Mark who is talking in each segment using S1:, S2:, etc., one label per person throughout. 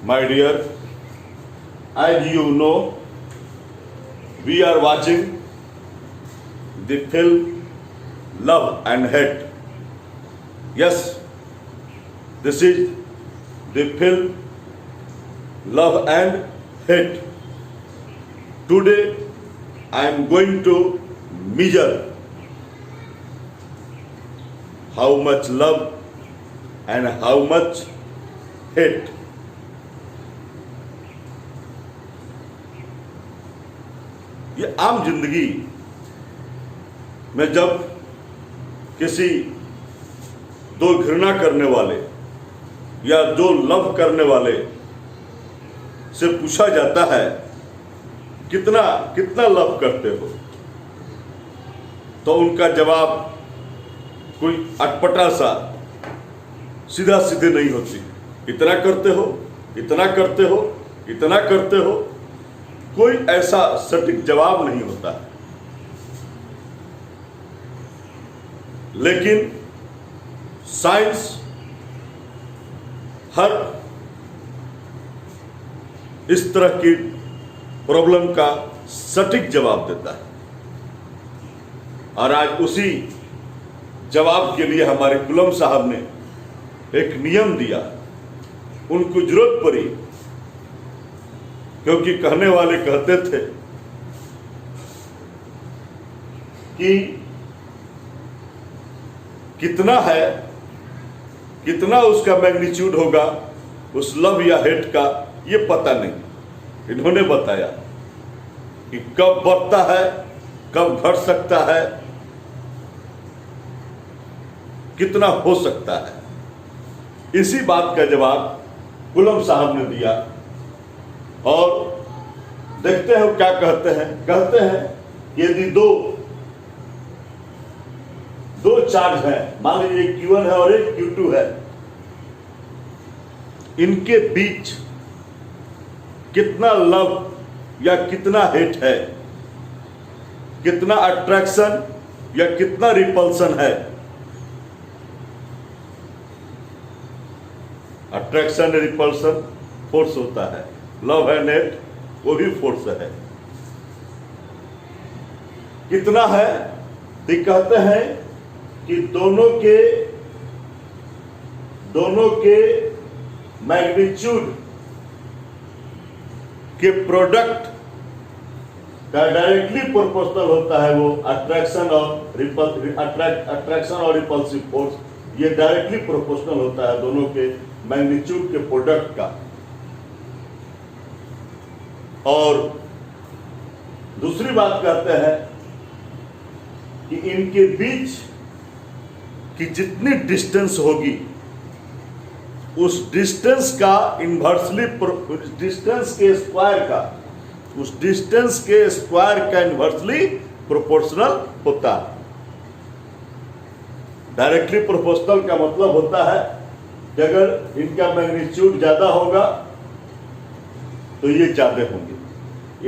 S1: My dear, as you know, we are watching the film Love and Hate. Yes, this is the film Love and Hate. Today I am going to measure how much love and how much hate. ये आम जिंदगी में जब किसी दो घृणा करने वाले या दो लव करने वाले से पूछा जाता है कितना कितना लव करते हो, तो उनका जवाब कोई अटपटा सा सीधा सीधे नहीं होती। इतना करते हो, इतना करते हो, इतना करते हो, कोई ऐसा सटीक जवाब नहीं होता है। लेकिन साइंस हर इस तरह की प्रॉब्लम का सटीक जवाब देता है, और आज उसी जवाब के लिए हमारे कुलम साहब ने एक नियम दिया। उनको जरूरत पड़ी, क्योंकि कहने वाले कहते थे कि कितना है, कितना उसका मैग्नीट्यूड होगा उस लव या हेट का, ये पता नहीं। इन्होंने बताया कि कब बढ़ता है, कब घट सकता है, कितना हो सकता है। इसी बात का जवाब कुलम साहब ने दिया, और देखते हैं वो क्या कहते हैं। कहते हैं यदि दो चार्ज है, मान लीजिए Q1 है और एक Q2 है, इनके बीच कितना लव या कितना हेट है, कितना अट्रैक्शन या कितना रिपल्सन है। अट्रैक्शन रिपल्सन फोर्स होता है, लव एंड हेट वो भी फोर्स है। कितना है तो कहते हैं कि दोनों के मैग्नीट्यूड के प्रोडक्ट का डायरेक्टली प्रोपोर्शनल होता है वो अट्रैक्शन और रिपल्सिव फोर्स। ये डायरेक्टली प्रोपोर्शनल होता है दोनों के मैग्नीट्यूड के प्रोडक्ट का। और दूसरी बात कहते हैं कि इनके बीच की जितनी डिस्टेंस होगी, उस डिस्टेंस का इन्वर्सली, उस डिस्टेंस के स्क्वायर का इन्वर्सली प्रोपोर्शनल होता है। डायरेक्टली प्रोपोर्शनल का मतलब होता है कि अगर इनका मैग्नीट्यूड ज्यादा होगा तो ये ज्यादा होंगे।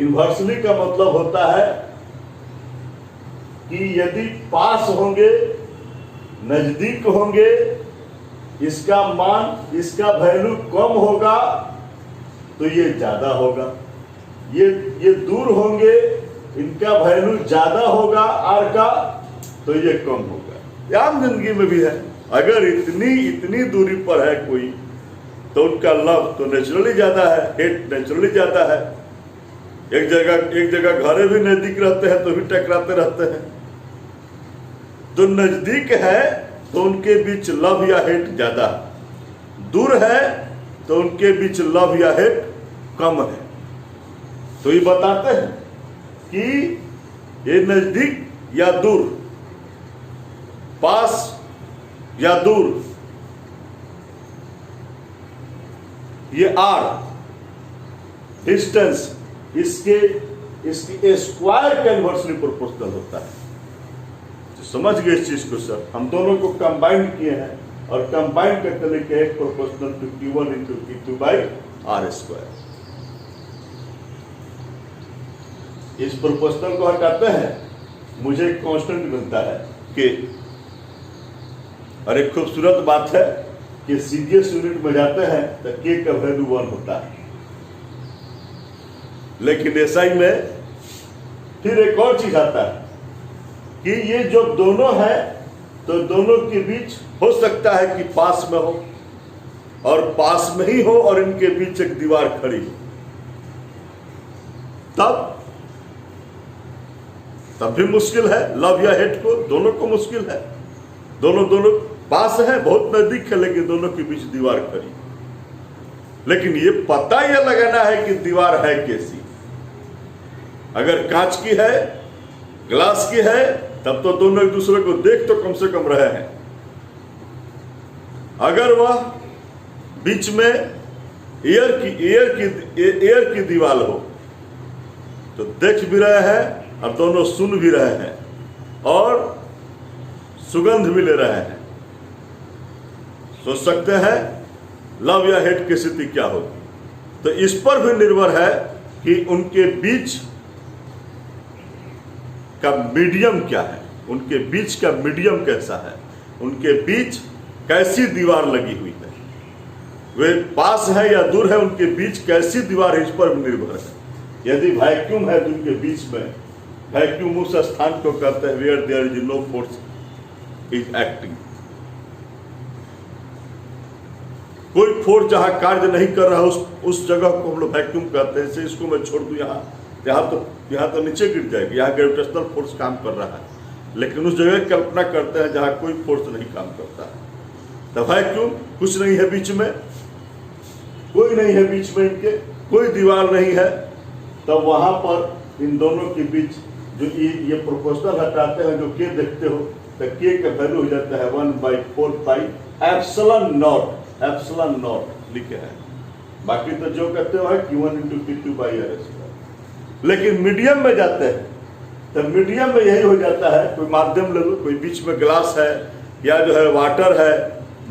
S1: इन्वर्सली का मतलब होता है कि यदि पास होंगे, नजदीक होंगे, इसका मान, इसका वैल्यू कम होगा तो ये ज्यादा होगा। ये दूर होंगे, इनका वैल्यू ज्यादा होगा आर का, तो ये कम होगा। आम जिंदगी में भी है, अगर इतनी दूरी पर है कोई, तो उनका लव तो नेचुरली ज्यादा है, हेट नेचुरली ज्यादा है। एक जगह घरे भी नजदीक रहते हैं तो भी टकराते रहते हैं। तो नजदीक है तो उनके बीच लव या हेट ज्यादा है, दूर है तो उनके बीच लव या हेट कम है। तो ये बताते हैं कि ये नजदीक या दूर, पास या दूर, ये आर डिस्टेंस इसकी स्क्वायर का इन्वर्सली प्रोपोर्शनल होता है। तो समझ गए इस चीज को सर? हम दोनों को कंबाइन किए हैं, और कंबाइन करके लिखे एक proportional to Q1 into Q2 by R square. इस प्रोपोर्शनल को हटाते हैं, मुझे एक कांस्टेंट मिलता है कि, और एक खूबसूरत बात है कि सीजीएस यूनिट में जाते हैं तो के का वैल्यू 1 होता है, लेकिन एसआई में फिर एक और चीज आता है कि ये जो दोनों है तो दोनों के बीच हो सकता है कि पास में हो और पास में ही हो और इनके बीच एक दीवार खड़ी हो, तब भी मुश्किल है। लव या हेट को दोनों को मुश्किल है, दोनों पास है, बहुत नजदीक है, लेकिन दोनों के बीच दीवार खड़ी। लेकिन ये पता यह लगाना है कि दीवार है कैसी। अगर कांच की है, ग्लास की है, तब तो दोनों एक दूसरे को देख तो कम से कम रहे हैं। अगर वह बीच में एयर की दीवार हो तो देख भी रहे हैं और दोनों सुन भी रहे हैं और सुगंध भी ले रहे हैं। सोच सकते हैं लव या हेट की स्थिति क्या होगी। तो इस पर भी निर्भर है कि उनके बीच का मीडियम क्या है, उनके बीच का मीडियम कैसा है, उनके बीच कैसी दीवार लगी हुई है, वे पास है या दूर है, उनके बीच कैसी दीवार है, इस पर भी निर्भर है। यदि वैक्यूम है तो उनके बीच में, वैक्यूम उस स्थान को कहते हैं where there is no force is acting. कोई फोर्स जहां कार्य नहीं कर रहा उस जगह को हम लोग वैक्यूम कहते हैं। जैसे इसको मैं छोड़ दूं यहाँ तो नीचे गिर जाएगी, यहाँ ग्रेविटेशनल फोर्स काम कर रहा है, लेकिन उस जगह की कल्पना करते हैं जहां कोई फोर्स नहीं काम करता है। तो वैक्यूम कुछ नहीं है बीच में, कोई नहीं है बीच में, इनके कोई दीवार नहीं है, तो वहां पर इन दोनों के बीच जो ये प्रोपोर्शनल हटाते हैं, जो के देखते हो, तो के का वैल्यू हो जाता है 1/4 पाई एप्सिलॉन नॉट लिखे हैं। बाकी तो जो कहते हो है Q1 × Q2/r²। लेकिन मीडियम में जाते हैं तो मीडियम में यही हो जाता है, कोई माध्यम ले लो, कोई बीच में ग्लास है या जो है वाटर है।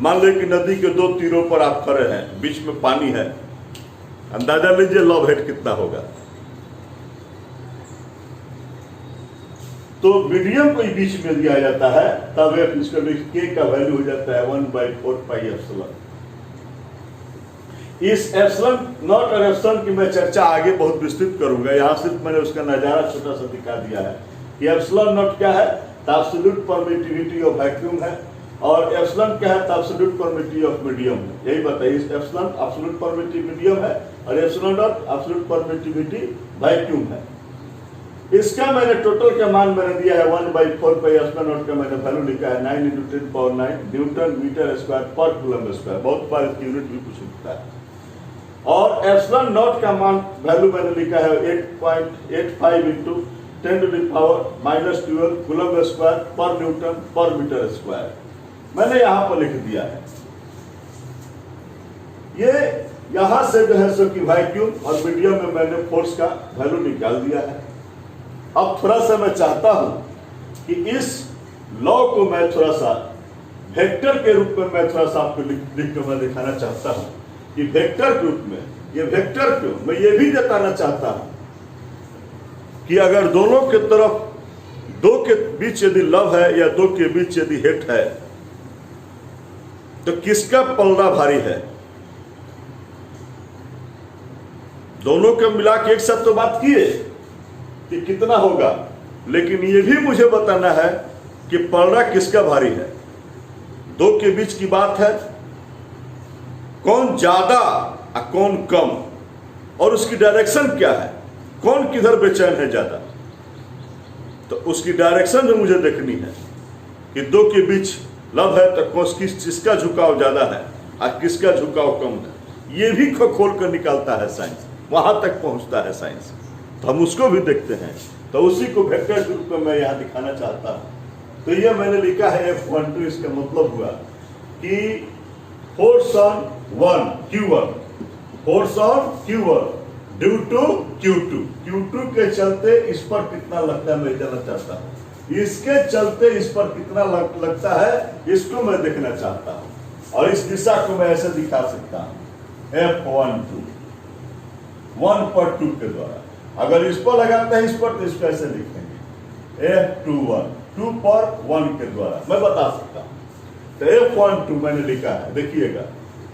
S1: मान लो कि नदी के दो तीरों पर आप खड़े हैं, बीच में पानी है, अंदाजा लीजिए लव हेट कितना होगा। तो मीडियम को बीच में दिया जाता है, तब इसका के का वैल्यू हो जाता है 1/4 पाई एप्सिलॉन। इस एप्सिलॉन नॉट और एप्सिलॉन की मैं चर्चा आगे बहुत विस्तृत करूंगा, यहां सिर्फ मैंने उसका नजारा छोटा सा दिखा दिया है कि एप्सिलॉन नॉट क्या है, एब्सोल्यूट परमिटिविटी ऑफ वैक्यूम है, और एप्सिलॉन क्या है, एब्सोल्यूट परमिटिविटी ऑफ मीडियम है। यही बताइए, एप्सिलॉन एब्सोल्यूट परमिटिव मीडियम है और epsilon not absolute permittivity vacuum है। इसका मैंने टोटल का मान मैंने दिया है 1/4 पाई एप्सिलॉन नॉट का मैंने वैल्यू लिखा है 9 × 10⁹ न्यूटन मीटर स्क्वायर पर कूलम स्क्वायर। बहुत बार इसकी यूनिट भी पूछ सकता है। और एप्सिलॉन नॉट का मान वैल्यू मैंने लिखा है 8.85 × 10⁻⁻12 कूलम स्क्वायर पर न्यूटन पर मीटर स्क्वायर मैंने यहां पर लिख दिया है। ये यहां से जो है सो कि वैक्यूम और मीडियम में मैंने फोर्स का वैल्यू निकाल दिया है। अब थोड़ा सा मैं चाहता हूं कि इस लॉ को मैं थोड़ा सा वेक्टर के रूप में मैं थोड़ा सा आपको लिख कर मैं दिखाना चाहता हूं कि वेक्टर के रूप में ये वेक्टर क्यों, मैं ये भी बताना चाहता हूं कि अगर दोनों के तरफ, दो के बीच यदि लव है या दो के बीच यदि हेट है, तो किसका पलड़ा भारी है। दोनों के मिला के एक साथ तो बात किए कि कितना होगा, लेकिन ये भी मुझे बताना है कि पलड़ा किसका भारी है। दो के बीच की बात है, कौन ज्यादा और कौन कम, और उसकी डायरेक्शन क्या है, कौन किधर बेचैन है ज्यादा। तो उसकी डायरेक्शन भी मुझे देखनी है कि दो के बीच लव है तो किसका झुकाव ज्यादा है और किसका झुकाव कम है। ये भी खोल कर निकालता है साइंस, वहां तक पहुंचता है साइंस, तो हम उसको भी देखते हैं। तो उसी को वेक्टर के रूप में मैं यहां दिखाना चाहता हूं। तो ये मैंने लिखा है F12, इसका मतलब हुआ कि force on Q1 due to Q2 के चलते इस पर कितना लगता है मैं जानना चाहता हूं, इसके चलते इस पर कितना लगता है इसको मैं देखना चाहता हूं। और इस दिशा को मैं ऐसे दिखा सकता हूं F12 1 पर 2 के द्वारा। अगर इस पर लगाते हैं इस पर, तो इसको ऐसे लिखेंगे F21 2 पर 1 के द्वारा मैं बता सकता हूं। तो F12 मैंने लिखा है, देखिएगा।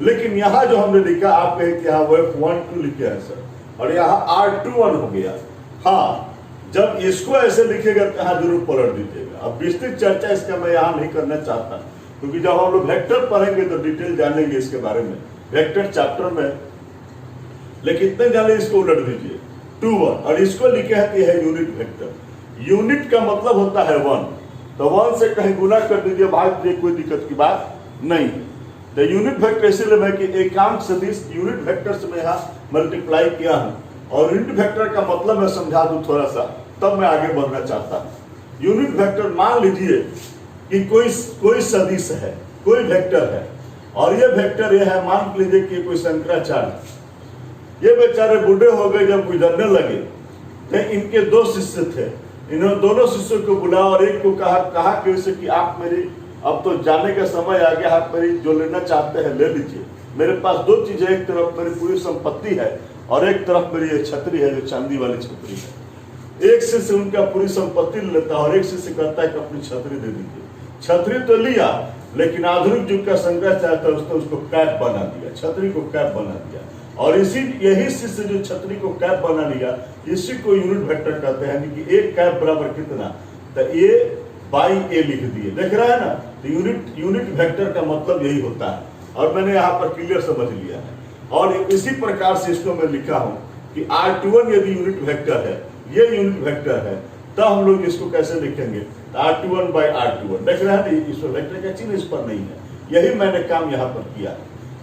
S1: लेकिन यहाँ जो हमने लिखा, आप कहें कि हाँ वो F12 लिखे हैं सर, और यहाँ R21 हो गया। हाँ, जब इसको ऐसे लिखेगा तो यहाँ जरूर पलट दीजिएगा। अब विस्तृत चर्चा इसका मैं यहाँ नहीं करना चाहता, क्योंकि जब हम लोग वेक्टर पढ़ेंगे तो डिटेल जानेंगे इसके बारे में, वेक्टर चैप्टर में। लेकिन इतने जाने, इसको उलट दीजिए 21, और इसको लिखे हैं कि है यूनिट वेक्टर। यूनिट का मतलब होता है 1, तो 1 से कहीं गुना कर दीजिए, भाग दीजिए, कोई दिक्कत की बात नहीं है। तो यूनिट वेक्टर इसीलिए मैं कि एकांक सदिश यूनिट वेक्टर से मैं यहाँ मल्टीप्लाई किया हूँ, और यूनिट वेक्टर का मतलब मैं समझा दूं थोड़ा सा, तब मैं आगे बढ़ना चाहता हूं। यूनिट वेक्टर, मान लीजिए कि कोई सदिश है, कोई वेक्टर है, और ये वेक्टर ये है, मान लीजिए कि कोई शंकराचार्य, ये बेचारे बूढ़े हो गए, जब गुजरने लगे तो इनके 2 शिष्य थे। इन्होंने दोनों शिष्यों को बुलाया और एक को कहा कि उसे कि आप मेरी, अब तो जाने का समय आ गया, आप मेरी जो लेना चाहते हैं ले लीजिए। मेरे पास 2 चीजें, एक तरफ मेरी पूरी संपत्ति है और एक तरफ मेरी ये छतरी है, जो चांदी वाली छतरी है। एक शिष्य उनका पूरी संपत्ति लेता है और एक शिष्य कहता है कि अपनी छतरी दे दीजिए। छतरी तो लिया, लेकिन आधुनिक युग का शंकराचार्य था, उसने उसको कैप बना दिया, छतरी को कैप बना दिया। और यही शिष्य जो छतरी को कैप बना लिया, इसी को यूनिट वेक्टर कहते हैं। कि एक कैप बराबर कितना, तो A बाई A लिख दिए, देख रहा है ना। तो यूनिट वेक्टर का मतलब यही होता है, और मैंने यहाँ पर क्लियर समझ लिया है। और इसी प्रकार से इसको मैं लिखा हूं कि R21 यदि यूनिट वेक्टर है, ये यूनिट वेक्टर है, तो हम लोग इसको कैसे लिखेंगे, R21 बाई R21। देख रहे हैं, इसमें वेक्टर का चिन्ह इस पर नहीं है, यही मैंने काम यहाँ पर किया,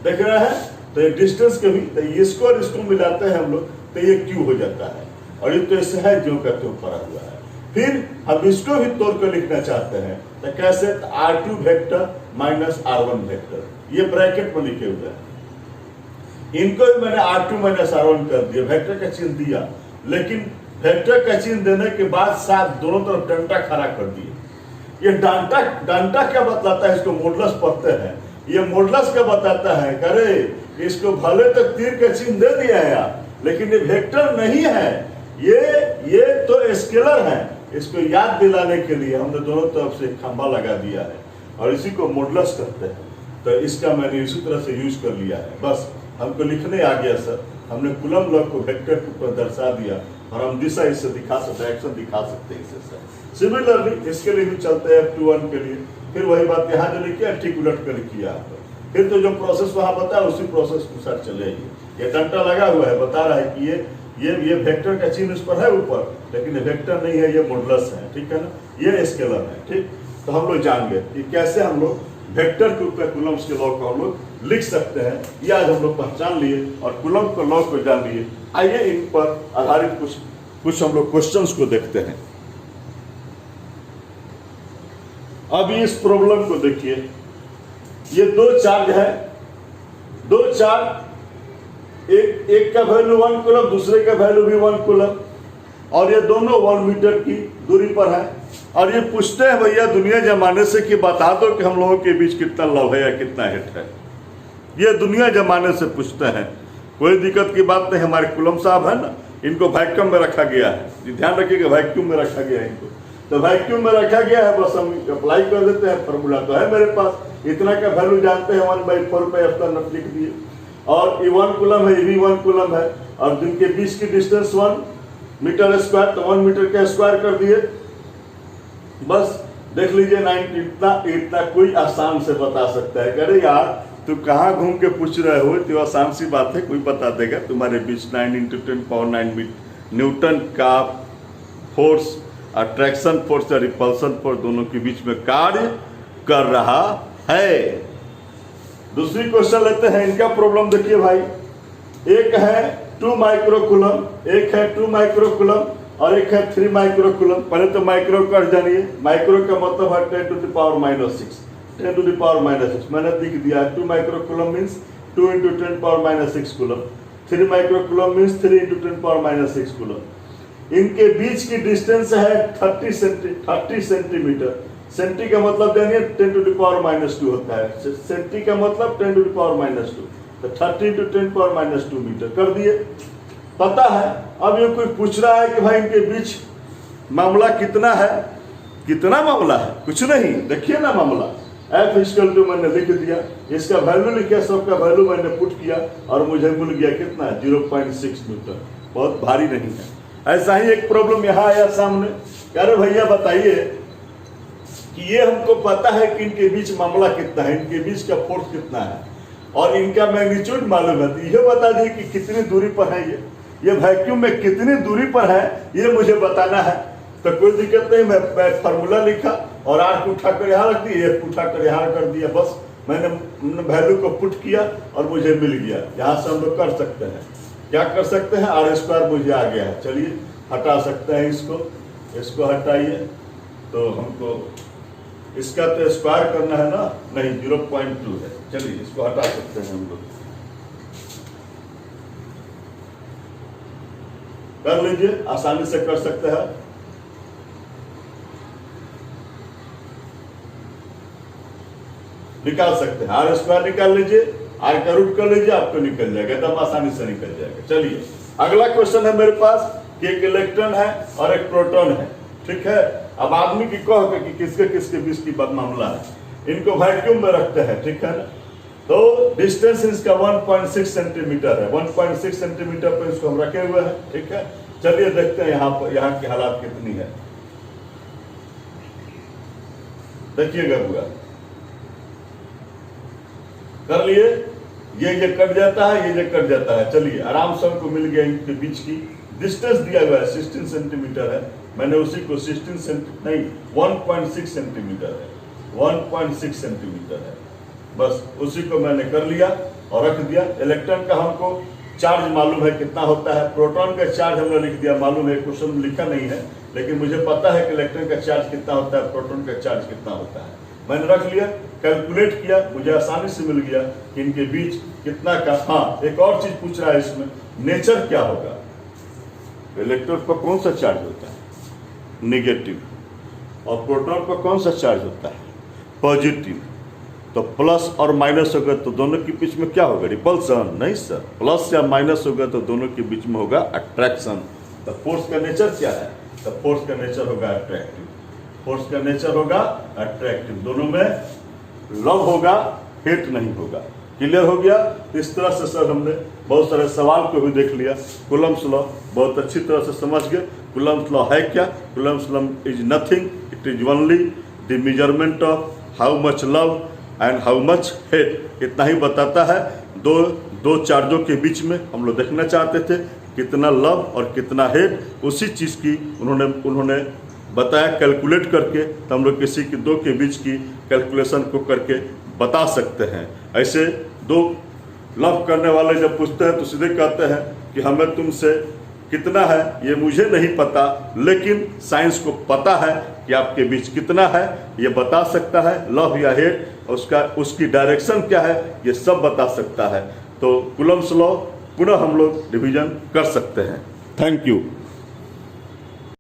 S1: देख रहे हैं। तो ये डिस्टेंस के भी, तो इसको और इसको मिलाते हैं हम लोग, तो ये Q हो जाता है, और ये तो ऐसे है जो का तो पड़ा हुआ है। फिर हम इसको भी तोड़ कर लिखना चाहते हैं, तो कैसे, R2 vector minus R1 vector, ये ब्रैकेट में लिखे हुए हैं। इनको भी मैंने R2 माइनस R1 कर दिया, वेक्टर का चिन्ह दिया, लेकिन वेक्टर का चिन्ह देने के बाद साथ दोनों तरफ डंडा खड़ा कर दिए। ये डंडा क्या बतलाता है, इसको मॉडुलस पढ़ते हैं। ये मॉडुलस क्या बताता है, अरे इसको भले तक तीर का चिन्ह दे दिया है यार, लेकिन ये वेक्टर नहीं है, ये तो स्केलर है। इसको याद दिलाने के लिए हमने दोनों तरफ से खंभा लगा दिया है, और इसी को मॉडुलस कहते हैं। तो इसका मैंने इसी तरह से यूज कर लिया है। बस हमको लिखने आ गया सर, हमने कूलम लॉ को वेक्टर के ऊपर दर्शा दिया, और हम दिशा इससे दिखा सकते हैं, एक्शन दिखा सकते हैं इससे सर। सिमिलरली इसके लिए भी चलते हैं F21 के लिए, फिर वही बात यहाँ जो लिखी है ठीक उलट कर लिखी है। फिर तो जो प्रोसेस वहां बताया उसी प्रोसेस के साथ चलेगी। ये डंडा लगा हुआ है, बता रहा है कि ये वेक्टर का चिन्ह उस पर है ऊपर, लेकिन ये वेक्टर नहीं है, ये मॉडुलस है, ठीक है ना, ये स्केलर है, ठीक। तो हम लोग जान गए कि कैसे हम लोग वेक्टर के ऊपर कूलम्स के लॉ को हम लोग लिख सकते हैं, ये आज हम लोग पहचान लिए और कूलम के लॉ को जान लिए। आइए इन पर आधारित कुछ हम लोग क्वेश्चंस को देखते हैं। अब इस प्रॉब्लम को देखिए, ये 2 चार्ज है, 2 चार्ज, एक का वैल्यू 1 कूलम, दूसरे का वैल्यू भी 1 कूलम, और ये दोनों 1 मीटर की दूरी पर है। और ये पूछते हैं भैया दुनिया जमाने से कि बता दो कि हम लोगों के बीच कितना लव है या कितना हिट है। ये दुनिया जमाने से पूछते हैं, कोई दिक्कत की बात नहीं। हमारे कूलम साहब है ना, इनको वैक्यूम में रखा गया है, ध्यान रखिएगा वैक्यूम में रखा गया है इनको। तो वैक्यूम में रखा गया है, बस हम अप्लाई कर देते हैं, फॉर्मूला तो है मेरे पास, इतना का वैल्यू जानते हैं, 1/4 पे एप्सिलॉन लिख दिए। और ये 1 कूलम है, ये भी 1 कूलम है, और जिनके बीच की डिस्टेंस 1 मीटर स्क्वायर, तो 1 मीटर का स्क्वायर कर दिए। बस देख लीजिए 9, इतना कोई आसान से बता सकता है। अरे यार तू कहाँ घूम के पूछ रहे हो, तो आसान सी बात है, कोई बता देगा। तुम्हारे बीच 9 × 10⁹ न्यूटन का फोर्स, अट्रैक्शन फोर्स या रिपल्सन फोर्स दोनों के बीच में कार्य कर रहा है। दूसरी क्वेश्चन लेते हैं, इनका प्रॉब्लम देखिए भाई। एक है 2 माइक्रो कूलम, एक है 2 माइक्रो कूलम, और एक है 3 माइक्रो कूलम। पहले तो माइक्रो कर जानिए, माइक्रो का मतलब है 10⁻⁻⁶, 10⁻⁻⁶ मैंने लिख दिया। 2 micro coulomb means 2 × 10⁻⁻⁶ coulomb, 3 micro coulomb means 3 × 10⁻⁻⁶ coulomb. इनके बीच की डिस्टेंस है 30 सेंटीमीटर। सेंटी का मतलब जानिए 10⁻⁻² होता है, सेंटी का मतलब 10⁻², तो 30 × 10⁻² मीटर कर दिए, पता है। अब ये कोई पूछ रहा है कि भाई इनके बीच मामला कितना है, कितना मामला है, कुछ नहीं, देखिए ना मामला F इक्वल टू मैंने लिख दिया, इसका वैल्यू लिखा, सबका वैल्यू मैंने पुट किया और मुझे मिल गया कितना 0.6 न्यूटन। बहुत भारी नहीं है। ऐसा ही एक प्रॉब्लम यहाँ आया सामने, अरे भैया बताइए कि ये हमको पता है कि इनके बीच मामला कितना है, इनके बीच का फोर्स कितना है और इनका मैग्नीट्यूड मालूम है, तो ये बता दिए कि कितनी दूरी पर है, ये वैक्यूम में कितनी दूरी पर है ये मुझे बताना है। तो कोई दिक्कत नहीं, मैं फार्मूला लिखा और आर को उठाकर यहाँ रख दिया, एफ को उठाकर यहाँ कर दिया, बस मैंने वैल्यू को पुट किया और मुझे मिल गया। यहाँ से हम लोग कर सकते हैं, क्या कर सकते हैं, आर स्क्वायर मुझे आ गया है। चलिए हटा सकते हैं इसको हटाइए, तो हमको इसका तो स्क्वायर करना है ना, नहीं 0.2 है। चलिए इसको हटा सकते हैं हम लोग, कर लीजिए, आसानी से कर सकते हैं। निकाल सकते हैं, आर स्क्वायर निकाल लीजिए, आर का रूट कर लीजिए, आपको निकल जाएगा, एकदम आसानी से निकल जाएगा। चलिए अगला क्वेश्चन है मेरे पास कि एक इलेक्ट्रॉन है और एक प्रोटॉन है, ठीक है। अब आदमी की कह कि किसके किसके बीच की मामला है, इनको वैक्यूम में रखते हैं, ठीक है ना। तो डिस्टेंस इसका 1.6 सेंटीमीटर है, 1.6 सेंटीमीटर पर इसको हम रखे हुए हैं, ठीक है। चलिए देखते हैं यहाँ पर यहाँ की हालात कितनी है, देखिएगा पूरा कर लिए, ये कट जाता है, ये कट जाता है। चलिए आराम से हमको मिल गया इनके बीच की डिस्टेंस दिया हुआ है 16 सेंटीमीटर है, मैंने उसी को 1.6 सेंटीमीटर है, 1.6 सेंटीमीटर है, बस उसी को मैंने कर लिया और रख दिया। इलेक्ट्रॉन का हमको चार्ज मालूम है कितना होता है, प्रोटॉन का चार्ज हमने लिख दिया, मालूम है, क्वेश्चन लिखा नहीं है लेकिन मुझे पता है कि इलेक्ट्रॉन का चार्ज कितना होता है, प्रोटॉन का चार्ज कितना होता है, मैंने रख लिया, कैलकुलेट किया, मुझे आसानी से मिल गया कि इनके बीच कितना का। हाँ, एक और चीज पूछ रहा है इसमें, नेचर क्या होगा, इलेक्ट्रॉन पर कौन सा चार्ज होता है, नेगेटिव, और प्रोटॉन पर कौन सा चार्ज होता है, पॉजिटिव। तो प्लस और माइनस होगा तो दोनों के बीच में क्या होगा, रिपल्सन, नहीं सर, प्लस या माइनस होगा तो दोनों के बीच में होगा अट्रैक्शन। तो फोर्स का नेचर क्या है, तो फोर्स का नेचर होगा अट्रैक्टिव, फोर्स का नेचर होगा अट्रैक्टिव, दोनों में लव होगा, हेट नहीं होगा। क्लियर हो गया। इस तरह से सर हमने बहुत सारे सवाल को भी देख लिया। कूलम्ब्स लॉ बहुत अच्छी तरह से समझ गए। कूलम्ब्स लॉ है क्या, Coulomb's law is nothing, it is only the measurement of how much love and how much hate, इतना ही बताता है। दो चार्जों के बीच में हम लोग देखना चाहते थे कितना लव और कितना हेट, उसी चीज़ की उन्होंने बताया कैलकुलेट करके, तो हम लोग किसी के दो के बीच की कैलकुलेशन को करके बता सकते हैं। ऐसे दो लव करने वाले जब पूछते हैं तो सीधे कहते हैं कि हमें तुमसे कितना है ये मुझे नहीं पता, लेकिन साइंस को पता है कि आपके बीच कितना है, ये बता सकता है। लव या हेट, उसकी डायरेक्शन क्या है, ये सब बता सकता है। तो कूलम्ब्स लॉ पुनः हम लोग रिवीजन कर सकते हैं। Thank you.